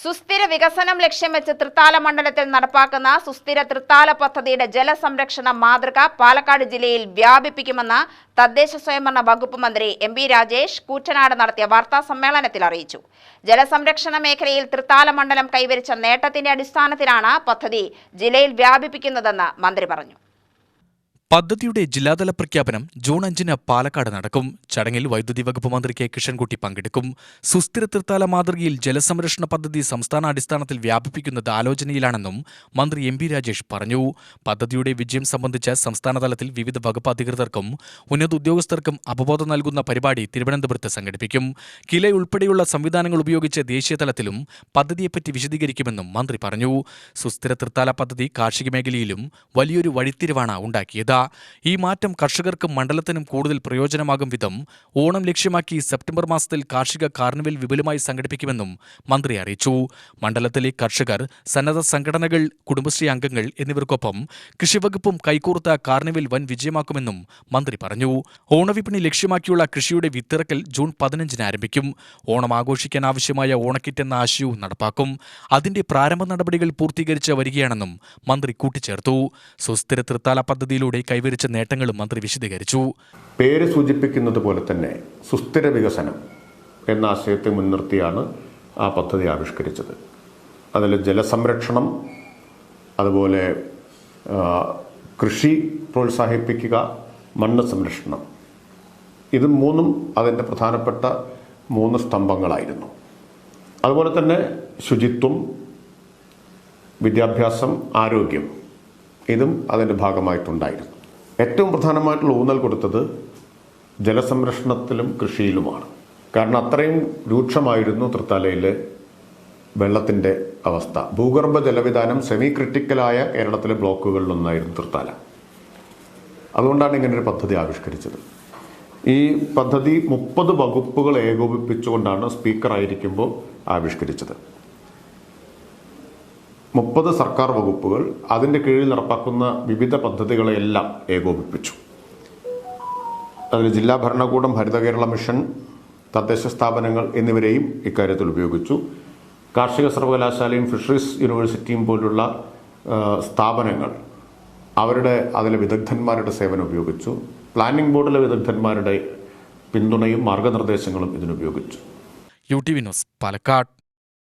സുസ്ഥിര വികസനം ലക്ഷ്യം വെച്ച് തൃത്താല മണ്ഡലത്തിൽ നടപ്പാക്കുന്ന സുസ്ഥിര തൃത്താല പദ്ധതിയുടെ ജലസംരക്ഷണ മാതൃക പാലക്കാട് ജില്ലയിൽ വ്യാപിപ്പിക്കുമെന്ന് തദ്ദേശ സ്വയംഭരണ വകുപ്പ് മന്ത്രി എം പി രാജേഷ് കൂറ്റനാട് നടത്തിയ വാർത്താ സമ്മേളനത്തിൽ അറിയിച്ചു. ജലസംരക്ഷണ മേഖലയിൽ തൃത്താല മണ്ഡലം കൈവരിച്ച നേട്ടത്തിന്റെ അടിസ്ഥാനത്തിലാണ് പദ്ധതി ജില്ലയിൽ വ്യാപിപ്പിക്കുന്നതെന്ന് മന്ത്രി പറഞ്ഞു. പദ്ധതിയുടെ ജില്ലാതല പ്രഖ്യാപനം ജൂൺ 5-ന് പാലക്കാട് നടക്കും. ചടങ്ങിൽ വൈദ്യുതി വകുപ്പ് മന്ത്രി കെ കിഷൻകുട്ടി പങ്കെടുക്കും. സുസ്ഥിര തൃത്താല മാതൃകയിൽ ജലസംരക്ഷണ പദ്ധതി സംസ്ഥാനാടിസ്ഥാനത്തിൽ വ്യാപിപ്പിക്കുന്നത് ആലോചനയിലാണെന്നും മന്ത്രി എം പി രാജേഷ് പറഞ്ഞു. പദ്ധതിയുടെ വിജയം സംബന്ധിച്ച് സംസ്ഥാനതലത്തിൽ വിവിധ വകുപ്പ് അധികൃതർക്കും ഉന്നത ഉദ്യോഗസ്ഥർക്കും അവബോധം നൽകുന്ന പരിപാടി തിരുവനന്തപുരത്ത് സംഘടിപ്പിക്കും. കില ഉൾപ്പെടെയുള്ള സംവിധാനങ്ങൾ ഉപയോഗിച്ച് ദേശീയതലത്തിലും പദ്ധതിയെപ്പറ്റി വിശദീകരിക്കുമെന്നും മന്ത്രി പറഞ്ഞു. സുസ്ഥിര തൃത്താല പദ്ധതി കാർഷിക മേഖലയിലും വലിയൊരു വഴിത്തിരിവാണ് ഉണ്ടാക്കിയത്. ഈ മാറ്റം കർഷകർക്കും മണ്ഡലത്തിനും കൂടുതൽ പ്രയോജനമാകും വിധം ഓണം ലക്ഷ്യമാക്കി സെപ്റ്റംബർ മാസത്തിൽ കാർഷിക കാർണിവൽ വിപുലമായി സംഘടിപ്പിക്കുമെന്നും മന്ത്രി അറിയിച്ചു. മണ്ഡലത്തിലെ കർഷകർ, സന്നദ്ധ സംഘടനകൾ, കുടുംബശ്രീ അംഗങ്ങൾ എന്നിവർക്കൊപ്പം കൃഷിവകുപ്പും കൈകോർത്ത കാർണിവൽ വൻ വിജയമാക്കുമെന്നും മന്ത്രി പറഞ്ഞു. ഓണവിപണി ലക്ഷ്യമാക്കിയുള്ള കൃഷിയുടെ വിത്തിറക്കൽ ജൂൺ 15-ന് ആരംഭിക്കും. ഓണം ആഘോഷിക്കാൻ ആവശ്യമായ ഓണക്കിറ്റ് എന്ന ആശയവും നടപ്പാക്കും. അതിന്റെ പ്രാരംഭ നടപടികൾ പൂർത്തീകരിച്ച് വരികയാണെന്നും മന്ത്രി കൂട്ടിച്ചേർത്തു. സുസ്ഥിര തൃത്താല പദ്ധതിയിലൂടെ കൈവരിച്ച നേട്ടങ്ങളും മന്ത്രി വിശദീകരിച്ചു. പേര് സൂചിപ്പിക്കുന്നത് പോലെ തന്നെ സുസ്ഥിര വികസനം എന്ന ആശയത്തെ മുൻനിർത്തിയാണ് ആ പദ്ധതി ആവിഷ്കരിച്ചത്. അതിൽ ജലസംരക്ഷണം, അതുപോലെ കൃഷി പ്രോത്സാഹിപ്പിക്കുക, മണ്ണ് സംരക്ഷണം, ഇത് മൂന്നും അതിൻ്റെ പ്രധാനപ്പെട്ട 3 സ്തംഭങ്ങളായിരുന്നു. അതുപോലെ തന്നെ ശുചിത്വം, വിദ്യാഭ്യാസം, ആരോഗ്യം, ഇതും അതിൻ്റെ ഭാഗമായിട്ടുണ്ടായിരുന്നു. ഏറ്റവും പ്രധാനമായിട്ടുള്ള ഊന്നൽ കൊടുത്തത് ജലസംരക്ഷണത്തിലും കൃഷിയിലുമാണ്. കാരണം അത്രയും രൂക്ഷമായിരുന്നു തൃത്താലയിലെ വെള്ളത്തിൻ്റെ അവസ്ഥ. ഭൂഗർഭ ജലവിധാനം സെമി ക്രിട്ടിക്കലായ കേരളത്തിലെ ബ്ലോക്കുകളിലൊന്നായിരുന്നു തൃത്താല. അതുകൊണ്ടാണ് ഇങ്ങനൊരു പദ്ധതി ആവിഷ്കരിച്ചത്. ഈ പദ്ധതി 30 വകുപ്പുകൾ ഏകോപിപ്പിച്ചുകൊണ്ടാണ് സ്പീക്കറായിരിക്കുമ്പോൾ ആവിഷ്കരിച്ചത്. 30 സർക്കാർ വകുപ്പുകൾ അതിൻ്റെ കീഴിൽ നടപ്പാക്കുന്ന വിവിധ പദ്ധതികളെല്ലാം ഏകോപിപ്പിച്ചു. അതിൽ ജില്ലാ ഭരണകൂടം, ഹരിത കേരള മിഷൻ, തദ്ദേശ സ്ഥാപനങ്ങൾ എന്നിവരെയും ഇക്കാര്യത്തിൽ ഉപയോഗിച്ചു. കാർഷിക സർവകലാശാലയും ഫിഷറീസ് യൂണിവേഴ്സിറ്റിയും പോലുള്ള സ്ഥാപനങ്ങൾ അവരുടെ അതിലെ വിദഗ്ധന്മാരുടെ സേവനം ഉപയോഗിച്ചു. പ്ലാനിംഗ് ബോർഡിലെ വിദഗ്ധന്മാരുടെ പിന്തുണയും മാർഗനിർദ്ദേശങ്ങളും ഇതിനുപയോഗിച്ചു. UTV news, Palakkad.